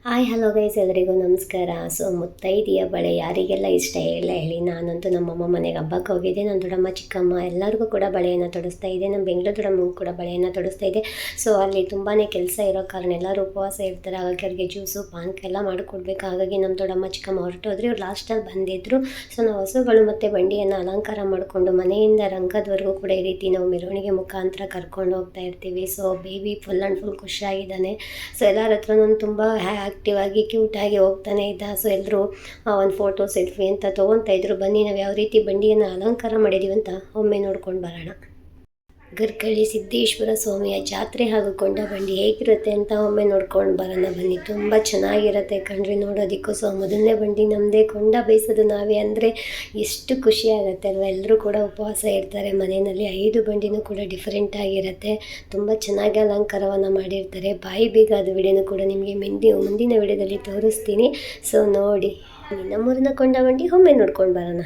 Hi hello guys, ಎಲ್ಲರಿಗೂ ನಮಸ್ಕಾರ. So ಮುತ್ತೈದೆಯ ಬಳೆ ಯಾರಿಗೆಲ್ಲ ಇಷ್ಟ ಹೇಳಿ. ನಾನಂತೂ ನಮ್ಮಮ್ಮ ಮನೆಗೆ ಹಬ್ಬಕ್ಕೆ ಹೋಗಿದ್ದೆ. ನನ್ನ ದೊಡ್ಡಮ್ಮ ಚಿಕ್ಕಮ್ಮ ಎಲ್ಲರಿಗೂ ಕೂಡ ಬಳೆಯನ್ನು ತೊಡಿಸ್ತಾ ಇದ್ದೆ. ನಮ್ಮ ಬೆಂಗಳೂರು ದೊಡ್ಡಮ್ಮಗೂ ಕೂಡ ಬಳೆಯನ್ನು ತೊಡಿಸ್ತಾ ಇದ್ದೆ. ಸೊ ಅಲ್ಲಿ ತುಂಬಾ ಕೆಲಸ ಇರೋ ಕಾರಣ ಎಲ್ಲರೂ ಉಪವಾಸ ಇರ್ತಾರೆ. ಹಾಗಾಗಿ ಅವ್ರಿಗೆ ಜ್ಯೂಸು ಪಾನಕ ಎಲ್ಲ ಮಾಡಿಕೊಡ್ಬೇಕು. ಹಾಗಾಗಿ ನಮ್ಮ ದೊಡ್ಡಮ್ಮ ಚಿಕ್ಕಮ್ಮ ಹೊರಟೋದ್ರೆ ಇವ್ರು ಲಾಸ್ಟಲ್ಲಿ ಬಂದಿದ್ದರು. ಸೊ ನಾವು ಹಸುಗಳು ಮತ್ತು ಬಂಡಿಯನ್ನು ಅಲಂಕಾರ ಮಾಡಿಕೊಂಡು ಮನೆಯಿಂದ ರಂಗದವರೆಗೂ ಕೂಡ ಈ ರೀತಿ ನಾವು ಮೆರವಣಿಗೆ ಮುಖಾಂತರ ಕರ್ಕೊಂಡು ಹೋಗ್ತಾ ಇರ್ತೀವಿ. So baby full and full ಖುಷಿಯಾಗಿದ್ದಾನೆ. ಸೊ ಎಲ್ಲರ ಹತ್ರ ನಾನು ತುಂಬ ಆ್ಯಕ್ಟಿವ್ ಆಗಿ ಕ್ಯೂಟಾಗಿ ಹೋಗ್ತಾನೆ ಇದ್ದ. ಸೊ ಎಲ್ಲರೂ ಒಂದು ಫೋಟೋ ಸೆಲ್ಫಿ ಅಂತ ತೊಗೊತಾ ಇದ್ರು. ಬನ್ನಿ ನಾವು ಯಾವ ರೀತಿ ಬಂಡಿಯನ್ನು ಅಲಂಕಾರ ಮಾಡಿದ್ದೀವಿ ಅಂತ ಒಮ್ಮೆ ನೋಡ್ಕೊಂಡು ಬರೋಣ. ಗರ್ಕಳಿ ಸಿದ್ದೇಶ್ವರ ಸ್ವಾಮಿಯ ಜಾತ್ರೆ ಹಾಗೂ ಕೊಂಡ ಬಂಡಿ ಹೇಗಿರುತ್ತೆ ಅಂತ ಒಮ್ಮೆ ನೋಡ್ಕೊಂಡು ಬರೋಣ ಬನ್ನಿ. ತುಂಬ ಚೆನ್ನಾಗಿರುತ್ತೆ ಕಣ್ರಿ ನೋಡೋದಕ್ಕೂ. ಸೊ ಮೊದಲನೇ ಬಂಡಿ ನಮ್ಮದೇ, ಕೊಂಡ ಬೇಯಿಸೋದು ನಾವೇ ಅಂದರೆ ಎಷ್ಟು ಖುಷಿ ಆಗುತ್ತೆ ಅಲ್ವ. ಎಲ್ಲರೂ ಕೂಡ ಉಪವಾಸ ಇರ್ತಾರೆ ಮನೆಯಲ್ಲಿ. 5 ಬಂಡಿನೂ ಕೂಡ ಡಿಫ್ರೆಂಟ್ ಆಗಿರುತ್ತೆ. ತುಂಬ ಚೆನ್ನಾಗಿ ಅಲಂಕಾರವನ್ನು ಮಾಡಿರ್ತಾರೆ. ಬಾಯಿ ಬೀಗ ಅದು ವಿಡಿಯೋನು ಕೂಡ ನಿಮಗೆ ಮುಂದಿನ ವಿಡಿಯೋದಲ್ಲಿ ತೋರಿಸ್ತೀನಿ. ಸೊ ನೋಡಿ, ನಮ್ಮೂರಿನ ಕೊಂಡ ಬಂಡಿ ಒಮ್ಮೆ ನೋಡ್ಕೊಂಡು ಬರೋಣ.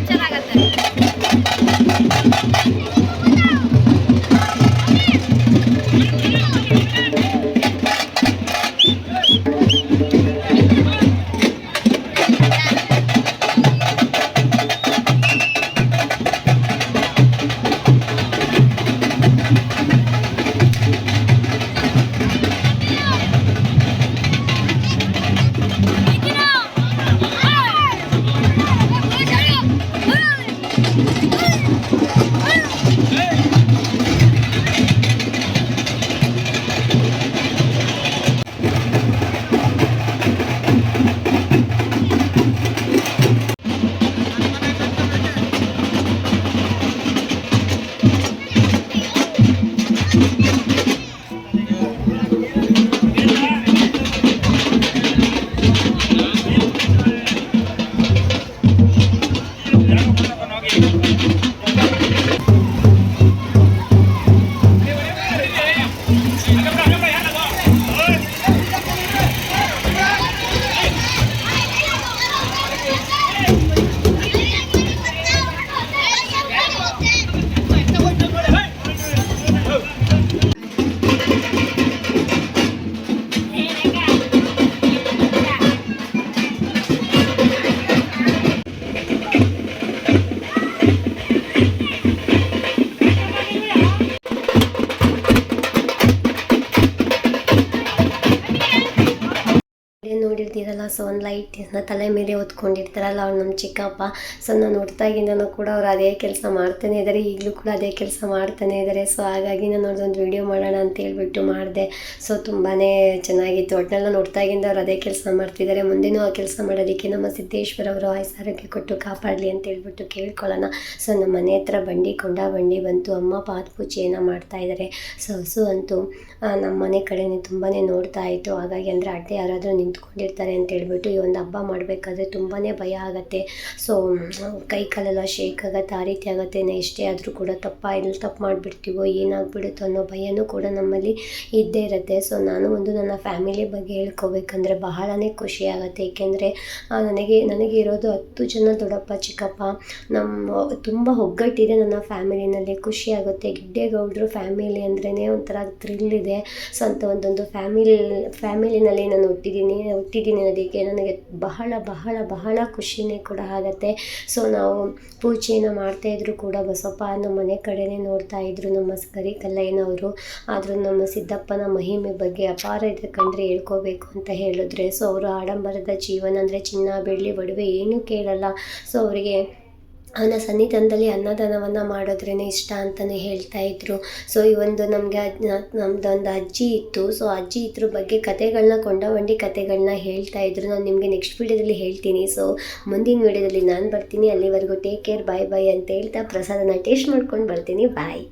ಟೆನ್ಷನ್ ಆಗುತ್ತೆ. ನೋಡಿರ್ತೀರಲ್ಲ, ಸೊ ಒಂದು ಲೈಟ್ನ ತಲೆ ಮೇಲೆ ಹೊತ್ಕೊಂಡಿರ್ತಾರಲ್ಲ ಅವ್ರು ನಮ್ಮ ಚಿಕ್ಕಪ್ಪ. ಸೊ ನಾನು ಹುಟ್ಟಾಗಿಂದನೂ ಕೂಡ ಅವ್ರು ಅದೇ ಕೆಲಸ ಮಾಡ್ತಾನೆ ಇದ್ದಾರೆ, ಈಗಲೂ ಕೂಡ ಅದೇ ಕೆಲಸ ಮಾಡ್ತಾನೆ ಇದ್ದಾರೆ. ಸೊ ಹಾಗಾಗಿ ನಾನು ಅವ್ರದ್ದೊಂದು ವೀಡಿಯೋ ಮಾಡೋಣ ಅಂತ ಹೇಳ್ಬಿಟ್ಟು ಮಾಡಿದೆ. ಸೊ ತುಂಬಾ ಚೆನ್ನಾಗಿತ್ತು. ಒಟ್ಟಿನೆಲ್ಲ ಹುಟ್ಟಾಗಿಂದ ಅವ್ರು ಅದೇ ಕೆಲಸ ಮಾಡ್ತಿದ್ದಾರೆ. ಮುಂದೆನೂ ಆ ಕೆಲಸ ಮಾಡೋದಕ್ಕೆ ನಮ್ಮ ಸಿದ್ದೇಶ್ವರ ಅವರು ಆರೋಗ್ಯ ಕೊಟ್ಟು ಕಾಪಾಡಲಿ ಅಂತ ಹೇಳ್ಬಿಟ್ಟು ಕೇಳ್ಕೊಳ್ಳೋಣ. ಸೊ ನಮ್ಮ ಮನೆ ಹತ್ರ ಬಂಡಿ ಬಂತು. ಅಮ್ಮ ಪಾದ ಪೂಜೆಯನ್ನು ಮಾಡ್ತಾಯಿದ್ದಾರೆ. ಸೊ ಹಸು ಅಂತೂ ನಮ್ಮ ಮನೆ ಕಡೆನೇ ತುಂಬಾ ನೋಡ್ತಾ ಇತ್ತು. ಹಾಗಾಗಿ ಅಂದರೆ ಅಡ್ಡೆ ಯಾರಾದರೂ ನಿಂತ್ಕೊಂಡಿರ್ತಾರೆ ಅಂತ ಹೇಳ್ಬಿಟ್ಟು ಈ ಒಂದು ಹಬ್ಬ ಮಾಡಬೇಕಾದ್ರೆ ತುಂಬಾ ಭಯ ಆಗುತ್ತೆ. ಸೊ ಕೈ ಕಾಲೆಲ್ಲ ಶೇಕ್ ಆಗುತ್ತೆ, ಆ ರೀತಿ ಆಗುತ್ತೆ. ಎಷ್ಟೇ ಆದರೂ ಕೂಡ ಎಲ್ಲಿ ತಪ್ಪು ಮಾಡಿಬಿಡ್ತೀವೋ, ಏನಾಗ್ಬಿಡುತ್ತೋ ಅನ್ನೋ ಭಯನೂ ಕೂಡ ನಮ್ಮಲ್ಲಿ ಇದ್ದೇ ಇರುತ್ತೆ. ಸೊ ನಾನು ಒಂದು ನನ್ನ ಫ್ಯಾಮಿಲಿ ಬಗ್ಗೆ ಹೇಳ್ಕೋಬೇಕಂದ್ರೆ ಬಹಳನೇ ಖುಷಿ ಆಗುತ್ತೆ. ಏಕೆಂದರೆ ನನಗೆ ಇರೋದು 10 ಜನ ದೊಡ್ಡಪ್ಪ ಚಿಕ್ಕಪ್ಪ. ತುಂಬ ಒಗ್ಗಟ್ಟಿದೆ ನನ್ನ ಫ್ಯಾಮಿಲಿನಲ್ಲಿ. ಖುಷಿ ಆಗುತ್ತೆ. ಗಿಡ್ಡೇಗೌಡರು ಫ್ಯಾಮಿಲಿ ಅಂದ್ರೇ ಒಂಥರ ಥ್ರಿಲ್ ಇದೆ. ಸೊ ಅಂತ ಒಂದೊಂದು ಫ್ಯಾಮಿಲಿನಲ್ಲಿ ನಾನು ಹುಟ್ಟಿದ್ದೀನಿ ಅನ್ನೋದಕ್ಕೆ ನನಗೆ ಬಹಳ ಬಹಳ ಬಹಳ ಖುಷಿನೇ ಕೂಡ ಆಗುತ್ತೆ. ಸೊ ನಾವು ಪೂಜೆಯನ್ನು ಮಾಡ್ತಾಯಿದ್ರು ಕೂಡ ಬಸಪ್ಪ ನಮ್ಮ ಮನೆ ಕಡೆನೇ ನೋಡ್ತಾ ಇದ್ರು, ನಮ್ಮ ಕರಿಕಲ್ಲಯ್ಯನವರು. ಆದರೂ ನಮ್ಮ ಸಿದ್ದಪ್ಪನ ಮಹಿಮೆ ಬಗ್ಗೆ ಅಪಾರ ಇದೆ ಕಂಡ್ರೆ ಹೇಳ್ಕೋಬೇಕು ಅಂತ ಹೇಳಿದ್ರೆ. ಸೊ ಅವರು ಆಡಂಬರದ ಜೀವನ ಅಂದರೆ ಚಿನ್ನ ಬೆಳ್ಳಿ ಒಡವೆ ಏನೂ ಕೇಳಲ್ಲ. ಸೊ ಅವರಿಗೆ ಅವನ ಸನ್ನಿಧಾನದಲ್ಲಿ ಅನ್ನದಾನವನ್ನು ಮಾಡೋದ್ರೇ ಇಷ್ಟ ಅಂತಲೇ ಹೇಳ್ತಾಯಿದ್ರು. ಸೊ ಈ ಒಂದು ನಮ್ಮದೊಂದು ಅಜ್ಜಿ ಇತ್ತು. ಸೊ ಅಜ್ಜಿ ಇದ್ರ ಬಗ್ಗೆ ಕೊಂಡವಂಡಿ ಕತೆಗಳನ್ನ ಹೇಳ್ತಾಯಿದ್ರು. ನಾನು ನಿಮಗೆ ನೆಕ್ಸ್ಟ್ ವೀಡಿಯೋದಲ್ಲಿ ಹೇಳ್ತೀನಿ. ಸೊ ಮುಂದಿನ ವೀಡಿಯೋದಲ್ಲಿ ನಾನು ಬರ್ತೀನಿ. ಅಲ್ಲಿವರೆಗೂ ಟೇಕ್ ಕೇರ್, ಬಾಯ್ ಅಂತ ಹೇಳ್ತಾ ಪ್ರಸಾದನ ಟೇಸ್ಟ್ ಮಾಡ್ಕೊಂಡು ಬರ್ತೀನಿ. ಬಾಯ್.